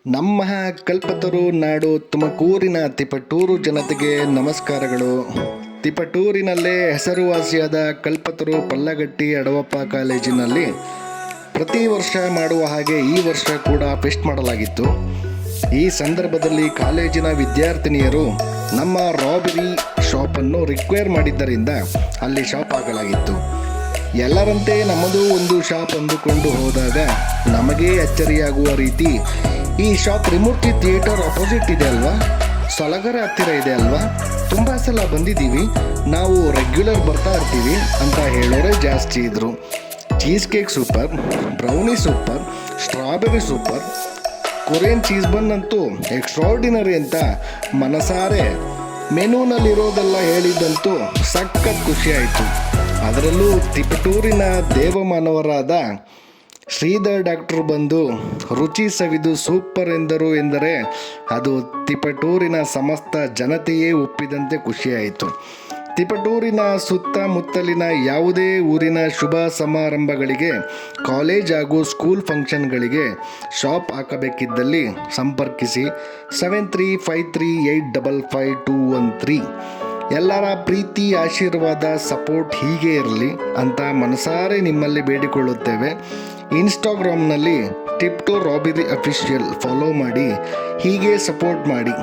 ನಮ್ಮ ಕಲ್ಪತರು ನಾಡು ತುಮಕೂರಿನ ತಿಪಟೂರು ಜನತೆಗೆ ನಮಸ್ಕಾರಗಳು. ತಿಪಟೂರಿನಲ್ಲೇ ಹೆಸರುವಾಸಿಯಾದ ಕಲ್ಪತರು ಪಲ್ಲಗಟ್ಟಿ ಅಡವಪ್ಪ ಕಾಲೇಜಿನಲ್ಲಿ ಪ್ರತಿ ವರ್ಷ ಮಾಡುವ ಹಾಗೆ ಈ ವರ್ಷ ಕೂಡ ಫೆಸ್ಟ್ ಮಾಡಲಾಗಿತ್ತು. ಈ ಸಂದರ್ಭದಲ್ಲಿ ಕಾಲೇಜಿನ ವಿದ್ಯಾರ್ಥಿನಿಯರು ನಮ್ಮ ರಾಬರಿ ಶಾಪನ್ನು ರಿಕ್ವೈರ್ ಮಾಡಿದ್ದರಿಂದ ಅಲ್ಲಿ ಶಾಪ್ ಹಾಕಲಾಗಿತ್ತು. ಎಲ್ಲರಂತೆ ನಮ್ಮದು ಒಂದು ಶಾಪ್ ಅಂದುಕೊಂಡು ಹೋದಾಗ ನಮಗೇ ಅಚ್ಚರಿಯಾಗುವ ರೀತಿ ಈ ಶಾಪ್ ತ್ರಿಮೂರ್ತಿ ಥಿಯೇಟರ್ ಅಪೋಸಿಟ್ ಇದೆ ಅಲ್ವಾ, ಸೊಲಗರ ಹತ್ತಿರ ಇದೆ ಅಲ್ವಾ, ತುಂಬ ಸಲ ಬಂದಿದ್ದೀವಿ, ನಾವು ರೆಗ್ಯುಲರ್ ಬರ್ತಾ ಇರ್ತೀವಿ ಅಂತ ಹೇಳೋರೇ ಜಾಸ್ತಿ ಇದ್ದರು. Cheesecake super, brownie super, strawberry super, Korean cheese bun ಅಂತೂ ಎಕ್ಸ್ಟ್ರಾರ್ಡಿನರಿ ಅಂತ ಮನಸಾರೆ ಮೆನೂನಲ್ಲಿರೋದೆಲ್ಲ ಹೇಳಿದ್ದಂತೂ ಸಖತ್ ಖುಷಿಯಾಯಿತು. ಅದರಲ್ಲೂ ತಿಪಟೂರಿನ ದೇವಮಾನವರಾದ ಶ್ರೀಧರ್ ಡಾಕ್ಟರ್ ಬಂದು ರುಚಿ ಸವಿದು ಸೂಪರ್ ಎಂದರೆ ಅದು ತಿಪಟೂರಿನ ಸಮಸ್ತ ಜನತೆಯೇ ಒಪ್ಪಿದಂತೆ ಖುಷಿಯಾಯಿತು. ತಿಪಟೂರಿನ ಸುತ್ತಮುತ್ತಲಿನ ಯಾವುದೇ ಊರಿನ ಶುಭ ಸಮಾರಂಭಗಳಿಗೆ, ಕಾಲೇಜ್ ಹಾಗೂ ಸ್ಕೂಲ್ ಫಂಕ್ಷನ್ಗಳಿಗೆ ಶಾಪ್ ಹಾಕಬೇಕಿದ್ದಲ್ಲಿ ಸಂಪರ್ಕಿಸಿ 7353855213. ಎಲ್ಲರ ಪ್ರೀತಿ, ಆಶೀರ್ವಾದ, ಸಪೋರ್ಟ್ ಹೀಗೆ ಇರಲಿ ಅಂತ ಮನಸಾರೆ ನಿಮ್ಮಲ್ಲಿ ಬೇಡಿಕೊಳ್ಳುತ್ತೇವೆ. ಇನ್ಸ್ಟಾಗ್ರಾಮ್ನಲ್ಲಿ ಟಿಪ್ಟೋ ರಾಬರಿ ಅಫಿಷಿಯಲ್ ಫಾಲೋ ಮಾಡಿ, ಹೀಗೆ ಸಪೋರ್ಟ್ ಮಾಡಿ.